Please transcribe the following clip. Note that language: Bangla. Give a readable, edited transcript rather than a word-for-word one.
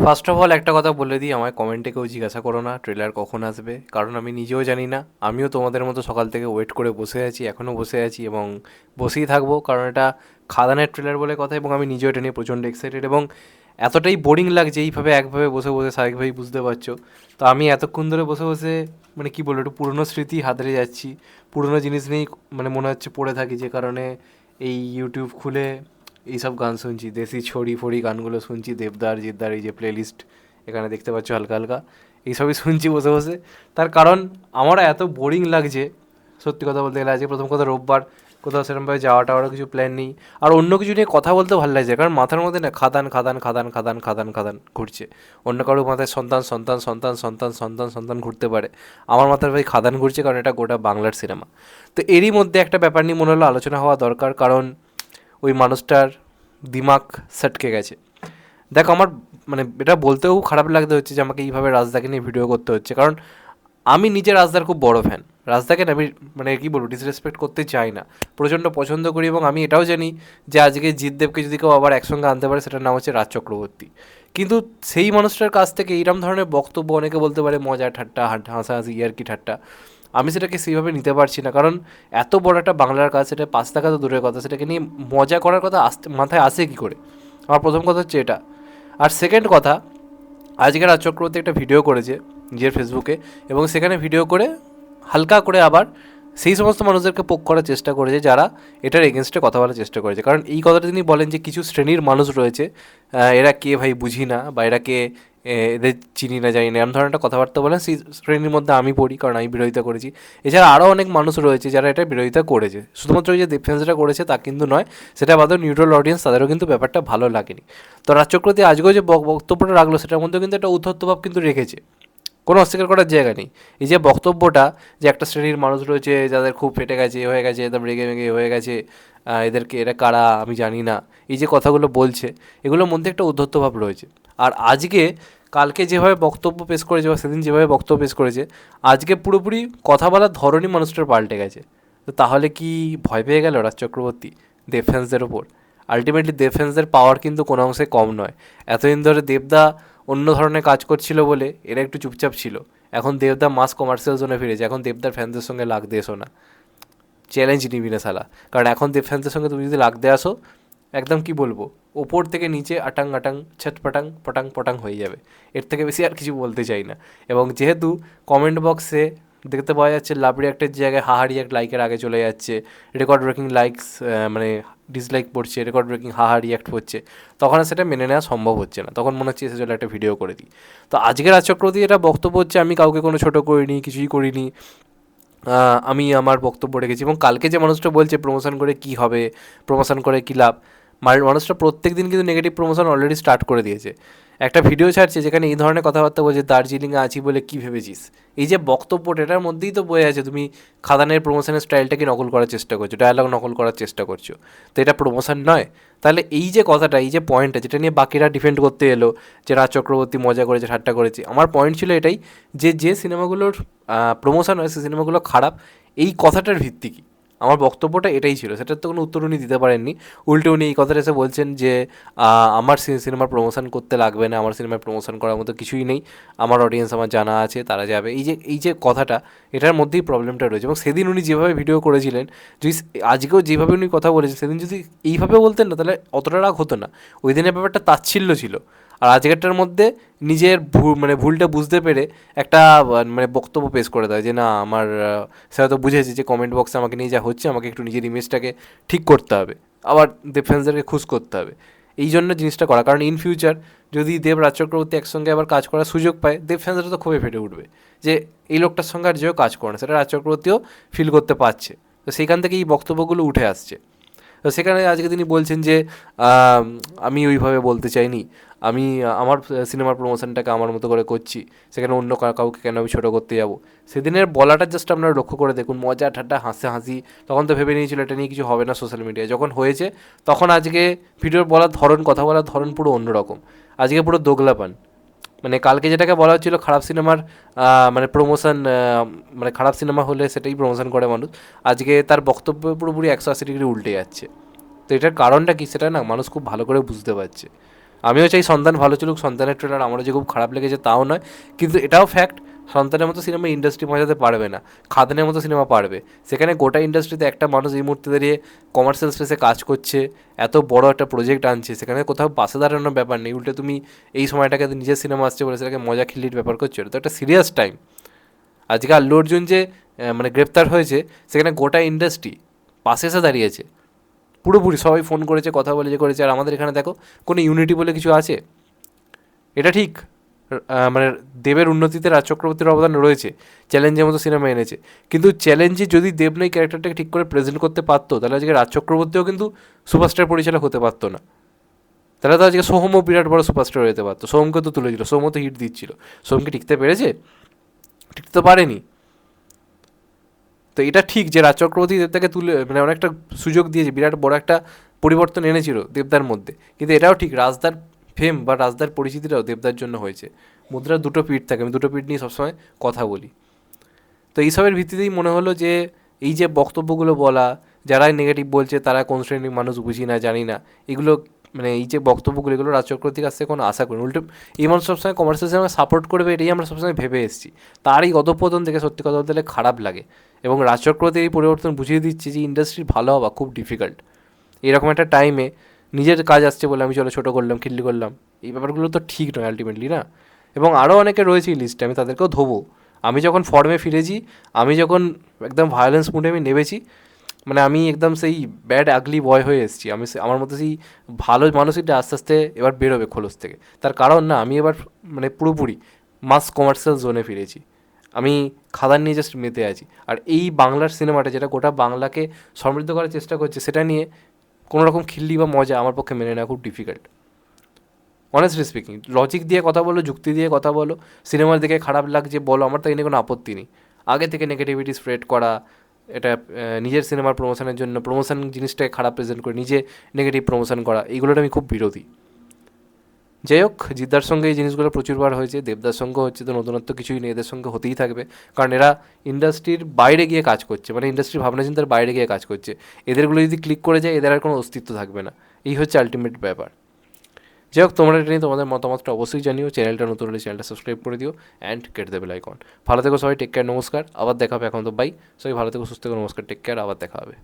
ফার্স্ট অফ অল একটা কথা বলে দিই, আমায় কমেন্টে কেউ জিজ্ঞাসা করো না ট্রেলার কখন আসবে, কারণ আমি নিজেও জানি না। আমিও তোমাদের মতো সকাল থেকে ওয়েট করে বসে আছি, এখনও বসে আছি এবং বসেই থাকবো, কারণ এটা খাদানের ট্রেলার বলে কথা এবং আমি নিজেও এটা নিয়ে প্রচণ্ড এক্সাইটেড এবং এতটাই বোরিং লাগছে এইভাবে একভাবে বসে বসে সাহেবভাই বুঝতে পারছো। তো আমি এতক্ষণ ধরে বসে বসে মানে কী বলবো, একটু পুরনো স্মৃতি হাতড়ে যাচ্ছি, পুরনো জিনিস নিয়েই মানে মনে হচ্ছে পড়ে থাকি, যে কারণে এই ইউটিউব খুলে এইসব গান শুনছি, দেশি ছড়ি ফড়ি গানগুলো শুনছি, দেবদার জিদ্দার এই যে প্লেলিস্ট এখানে দেখতে পাচ্ছ হালকা হালকা, এইসবই শুনছি বসে বসে। তার কারণ আমারও এত বোরিং লাগছে, সত্যি কথা বলতে গেলে আজকে প্রথম কথা রোববার, কোথাও সেরকমভাবে যাওয়া টাওয়ারও কিছু প্ল্যান নেই, আর অন্য কিছু নিয়ে কথা বলতে ভালো লাগছে, কারণ মাথার মধ্যে না খাদান খাদান খাদান খাদান খাদান খাদান ঘুরছে। অন্য কারোর মাথায় সন্তান সন্তান সন্তান সন্তান সন্তান সন্তান ঘুরতে পারে, আমার মাথার ভাই খাদান ঘুরছে, কারণ এটা গোটা বাংলার সিনেমা। তো এরই মধ্যে একটা ব্যাপার নিয়ে মনে হলো আলোচনা হওয়া দরকার, কারণ ওই মানুষটার দিমাগ সটকে গেছে। দেখ আমার মানে এটা বলতেও খারাপ লাগতে হচ্ছে যে আমাকে এইভাবে রাজদাকে নিয়ে ভিডিও করতে হচ্ছে, কারণ আমি নিজে রাজদার খুব বড় ফ্যান। রাজদাকে না আমি মানে কী বলবো, ডিসরেসপেক্ট করতে চাই না, প্রচণ্ড পছন্দ করি এবং আমি এটাও জানি যে আজকে জিতদেবকে যদি কেউ আবার একসঙ্গে আনতে পারে সেটার নাম হচ্ছে রাজ চক্রবর্তী। কিন্তু সেই মানুষটার কাছ থেকে এইরকম ধরনের বক্তব্য, অনেকে বলতে পারে মজা ঠাট্টা হাসাহাসি ইয়ার্কি ঠাট্টা, আমি সেটাকে সেইভাবে নিতে পারছি না, কারণ এত বড় একটা বাংলার কাজ, সেটা 5 টাকা তো দূরের কথা, সেটাকে নিয়ে মজা করার কথা মাথায় আসে কী করে? আমার প্রথম কথা হচ্ছে এটা। আর সেকেন্ড কথা, আজকে রাজ চক্রবর্তী একটা ভিডিও করেছে নিজের ফেসবুকে, এবং সেখানে ভিডিও করে হালকা করে আবার সেই সমস্ত মানুষদেরকে পোক করার চেষ্টা করেছে যারা এটার এগেনস্টে কথা বলার চেষ্টা করেছে, কারণ এই কথাটা তিনি বলেন যে কিছু শ্রেণীর মানুষ রয়েছে, এরা কে ভাই বুঝি না, বা এরা কে, এদের চিনি না জানি না, এরম ধরনের একটা কথাবার্তা বলেন, সেই শ্রেণীর মধ্যে আমি পড়ি, কারণ আমি বিরোধিতা করেছি। এছাড়া আরও অনেক মানুষ রয়েছে যারা এটা বিরোধিতা করেছে, শুধুমাত্র ওই যে ডিফেন্সটা করেছে তা কিন্তু নয়, সেটা বাদেও নিউট্রাল অডিয়েন্স তাদেরও কিন্তু ব্যাপারটা ভালো লাগেনি। তো রাজ চক্রবর্তী আজকেও যে বক্তব্যটা রাখলো সেটার মধ্যেও কিন্তু একটা উদ্ধত্তভাব কিন্তু রেখেছে, কোনো অস্বীকার করার জায়গা নেই। এই যে বক্তব্যটা, যে একটা শ্রেণীর মানুষ রয়েছে যাদের খুব ফেটে গেছে, এ হয়ে গেছে, একদম রেগে মেগে হয়ে গেছে, এদেরকে, এরা কারা আমি জানি না, এই যে কথাগুলো বলছে, এগুলোর মধ্যে একটা উদ্ধত্ত ভাব রয়েছে। আর আজকে, কালকে যেভাবে বক্তব্য পেশ করেছে বা সেদিন যেভাবে বক্তব্য পেশ করেছে, আজকে পুরোপুরি কথা বলার ধরনই মানুষটার পাল্টে গেছে। তো তাহলে কি ভয় পেয়ে গেল রাজ চক্রবর্তী দেবফ্যান্সদের ওপর? আলটিমেটলি দেবফ্যান্সদের পাওয়ার কিন্তু কোনো অংশে কম নয়। এতদিন ধরে দেবদা অন্য ধরনের কাজ করছিল বলে এরা একটু চুপচাপ ছিল, এখন দেবদা মাস কমার্শিয়াল জোনে ফিরেছে, এখন দেবদার ফ্যানদের সঙ্গে লাগতে এসো না, চ্যালেঞ্জ নিবি না শালা, কারণ এখন দেব ফ্যানদের সঙ্গে তুমি যদি লাগতে আসো, একদম কি বলবো, ওপর থেকে নিচে আটাং আটাং ছটপটাং পটাং পটাং হয়ে যাবে। এর থেকে বেশি আর কিছু বলতে চাই না। এবং যেহেতু কমেন্ট বক্সে দেখতে পাওয়া যাচ্ছে লাভ রিয়াক্টের জায়গায় হাহারি এক লাইকের আগে চলে যাচ্ছে, রেকর্ড ব্রেকিং লাইকস মানে ডিসলাইক পড়ছে, রেকর্ড ব্রেকিং হাহা রিয়াক্ট হচ্ছে, তখন আর সেটা মেনে নেওয়া সম্ভব হচ্ছে না, তখন মনে হচ্ছে এসে চলে একটা ভিডিও করে দিই। তো আজকের রাজ চক্রবর্তী এটা বক্তব্য হচ্ছে আমি কাউকে কোনো ছোটো করিনি, কিছুই করিনি, আমি আমার বক্তব্য রেখেছি। এবং কালকে যে মানুষটা বলছে প্রমোশন করে কী হবে, প্রমোশন করে কী লাভ, মানুষটা প্রত্যেক দিন কিন্তু নেগেটিভ প্রমোশন অলরেডি স্টার্ট করে দিয়েছে। একটা ভিডিও ছাড়ছে যেখানে এই ধরনের কথাবার্তা বলছে, দার্জিলিংয়ে আছি বলে কী ভেবেছিস, এই যে বক্তব্যটা, এটার মধ্যেই তো বয়ে আছে তুমি খাদানের প্রমোশনের স্টাইলটাকে নকল করার চেষ্টা করছো, ডায়ালগ নকল করার চেষ্টা করছো। তো এটা প্রমোশন নয়? তাহলে এই যে কথাটা, এই যে পয়েন্টটা যেটা নিয়ে বাকিরা ডিফেন্ড করতে এলো, যে রাজ চক্রবর্তী মজা করেছে, ঠাট্টা করেছে, আমার পয়েন্ট ছিল এটাই, যে যে সিনেমাগুলোর প্রমোশন হয় সেই সিনেমাগুলো খারাপ, এই কথাটার ভিত্তি কী? আমার বক্তব্যটা এটাই ছিল, সেটার তো কোনো উত্তর উনি দিতে পারেননি। উল্টে উনি এই কথাটা এসে বলছেন যে আমার সিনেমার প্রমোশন করতে লাগবে না, আমার সিনেমার প্রমোশন করার মতো কিছুই নেই, আমার অডিয়েন্স আমার জানা আছে, তারা যাবে। এই যে কথাটা, এটার মধ্যেই প্রবলেমটা রয়েছে। এবং সেদিন উনি যেভাবে ভিডিও করেছিলেন, যদি আজকেও যেভাবে উনি কথা বলেছেন, সেদিন যদি এইভাবে বলতেন না, তাহলে অতটা রাগ হতো না। ওই দিনের ব্যাপারটা তাচ্ছিল্য ছিল। আর আজকেরটার মধ্যে নিজের মানে ভুলটা বুঝতে পেরে একটা মানে বক্তব্য পেশ করে দেয় যে না আমার, সে হয়তো বুঝেছে যে কমেন্ট বক্সে আমাকে নিয়ে যা হচ্ছে, আমাকে একটু নিজের ইমেজটাকে ঠিক করতে হবে, আবার দেব ফ্যান্সদেরকে খুশ করতে হবে, এই জন্য জিনিসটা করা। কারণ ইন ফিউচার যদি দেব রাজ চক্রবর্তী একসঙ্গে আবার কাজ করার সুযোগ পায়, দেব ফ্যান্সরা তো খুবই ফেটে উঠবে যে এই লোকটার সঙ্গে আর যেও কাজ করে না, সেটা রাজ চক্রবর্তীও ফিল করতে পারছে। তো সেইখান থেকে এই বক্তব্যগুলো উঠে আসছে। তো সেখানে আজকে তিনি বলছেন যে আমি ওইভাবে বলতে চাইনি, আমি আমার সিনেমার প্রমোশনটাকে আমার মতো করে করছি, সেখানে অন্য কাউকে কেন আমি ছোটো করতে যাব। সেদিনের বলাটা জাস্ট আপনারা লক্ষ্য করে দেখুন, মজা ঠাট্টা হাসি, তখন তো ভেবে নিয়েছিল এটা নিয়ে কিছু হবে না সোশ্যাল মিডিয়ায়, যখন হয়েছে তখন আজকে ভিডিওর বলার ধরন, কথা বলার ধরন পুরো অন্যরকম। আজকে পুরো দোগলাপান, মানে কালকে যেটাকে বলা হচ্ছিলো খারাপ সিনেমার মানে প্রমোশন, মানে খারাপ সিনেমা হলে সেটাই প্রমোশন করে মানুষ, আজকে তার বক্তব্য পুরোপুরি 180 ডিগ্রি উল্টে যাচ্ছে। তো এটার কারণটা কী সেটা না মানুষ খুব ভালো করে বুঝতে পারছে। আমিও চাই সন্তান ভালো চলুক, সন্তানের ট্রেলার আমারও যে খুব খারাপ লেগেছে তাও নয়, কিন্তু এটাও ফ্যাক্ট সন্তানের মতো সিনেমা ইন্ডাস্ট্রি মজাতে পারবে না, খাদানের মতো সিনেমা পারবে। সেখানে গোটা ইন্ডাস্ট্রিতে একটা মানুষ এই মুহূর্তে দাঁড়িয়ে কমার্শিয়াল স্পেসে কাজ করছে, এত বড় একটা প্রজেক্ট আনছে, সেখানে কোথাও পাশে দাঁড়ানোর ব্যাপার নেই, উল্টে তুমি এই সময়টাকে নিজের সিনেমা আসছে বলে সেটাকে মজা খিল্লির ব্যাপার করছো। এটা তো একটা সিরিয়াস টাইম। আজকে আল্লু অর্জুন যে মানে গ্রেপ্তার হয়েছে, সেখানে গোটা ইন্ডাস্ট্রি পাশে এসে দাঁড়িয়েছে, পুরোপুরি সবাই ফোন করেছে, কথা বলে যে করেছে। আর আমাদের এখানে দেখো কোনো ইউনিটি বলে কিছু আছে? এটা ঠিক মানে দেবের উন্নতিতে রাজ চক্রবর্তীর অবদান রয়েছে, চ্যালেঞ্জের মতো সিনেমা এনেছে, কিন্তু চ্যালেঞ্জে যদি দেব নয় ক্যারেক্টারটাকে ঠিক করে প্রেজেন্ট করতে পারতো, তাহলে আজকে রাজ চক্রবর্তীও কিন্তু সুপারস্টার পরিচালক হতে পারতো না। তাহলে তো আজকে সোহমও বিরাট বড় সুপারস্টার হতে পারতো। সোহমকে তো তুলে দিল, সোহমও তো হিট দিচ্ছিল, সোহমকে টিকতে পেরেছে? টিকতে তো পারেনি। তো এটা ঠিক যে রাজ চক্রবর্তী দেবদাকে তুলে মানে অনেকটা সুযোগ দিয়েছে, বিরাট বড় একটা পরিবর্তন এনেছিল দেবদার মধ্যে, কিন্তু এটাও ঠিক রাজদার ফেম বা রাজদার পরিচিতিটাও দেবদার জন্য হয়েছে। মুদ্রার দুটো পিঠ থাকে, আমি দুটো পিঠ নিয়ে সবসময় কথা বলি। তো এইসবের ভিত্তিতেই মনে হলো যে এই যে বক্তব্যগুলো বলা, যারাই নেগেটিভ বলছে তারা কোন শ্রেণীর মানুষ বুঝি না জানি না, এগুলো মানে এই যে বক্তব্যগুলো এগুলো রাজ চক্রবর্তীর কাছ থেকে কোনো আশা করি। উল্টো এই মানুষ সবসময় কমার্শিয়াল সিনেমা সাপোর্ট করবে, এটাই আমরা সবসময় ভেবে এসেছি। তার এই অধঃপতন দেখে সত্যি কথা বলতে গেলে খারাপ লাগে, এবং রাজ চক্রবর্তীর এই পরিবর্তন বুঝিয়ে দিচ্ছে যে ইন্ডাস্ট্রি ভালো হওয়া খুব ডিফিকাল্ট। এরকম একটা টাইমে নিজের কাজ আসছে বলে আমি চলো ছোটো করলাম, খিল্লি করলাম, এই ব্যাপারগুলো তো ঠিক নয় আলটিমেটলি, না? এবং আরও অনেকে রয়েছে এই লিস্টে, আমি তাদেরকেও ধোবো। আমি যখন ফর্মে ফিরেছি, আমি যখন একদম ভায়োলেন্স মুডে আমি নেমেছি, মানে আমি একদম সেই ব্যাড আগলি বয় হয়ে এসেছি, আমি আমার মধ্যে সেই ভালো মানসিকটা আস্তে আস্তে এবার বেরোবে খোলস থেকে। তার কারণ না, আমি এবার মানে পুরোপুরি মাস কমার্শিয়াল জোনে ফিরেছি। আমি খাদান নিয়ে জাস্ট মেতে আছি। আর এই বাংলার সিনেমাটা যেটা গোটা বাংলাকে সমৃদ্ধ করার চেষ্টা করছে, সেটা নিয়ে কোনো রকম খিল্লি বা মজা আমার পক্ষে মেনে নেওয়া খুব ডিফিকাল্ট। অনেস্টলি স্পিকিং, লজিক দিয়ে কথা বলো, যুক্তি দিয়ে কথা বলো, সিনেমার দিকে খারাপ লাগছে বলো, আমার তো এনে কোনো আপত্তি নেই। আগে থেকে নেগেটিভিটি স্প্রেড করা, এটা নিজের সিনেমার প্রমোশনের জন্য প্রমোশন জিনিসটাকে খারাপ প্রেজেন্ট করে নিজে নেগেটিভ প্রমোশন করা, এইগুলোর আমি খুব বিরোধী। যাই হোক, জিদ্দার সঙ্গে এই জিনিসগুলো প্রচুরবার হয়েছে, দেবদার সঙ্গে হচ্ছে, তো নতুনত্ব কিছুই নেই, এদের সঙ্গে হতেই থাকবে। কারণ এরা ইন্ডাস্ট্রির বাইরে গিয়ে কাজ করছে, মানে ইন্ডাস্ট্রির ভাবনা চিন্তার বাইরে গিয়ে কাজ করছে। এদেরগুলো যদি ক্লিক করে যায়, এদের আর কোনো অস্তিত্ব থাকবে না। এই হচ্ছে আলটিমেট ব্যাপার। যাই হোক, তোমরা এটা নিয়ে তোমাদের মতামতটা অবশ্যই জানিও। চ্যানেলটা নতুন হলে চ্যানেলটা সাবস্ক্রাইব করে দিও অ্যান্ড কেটে দেবে আইকন। ভালো থেকো সবাই, টেক কেয়ার, নমস্কার, আবার দেখা হবে। এখন তো বাই, সবাই ভালো থেকো, সুস্থ থেকো, নমস্কার, টেক কেয়ার, আবার দেখা হবে।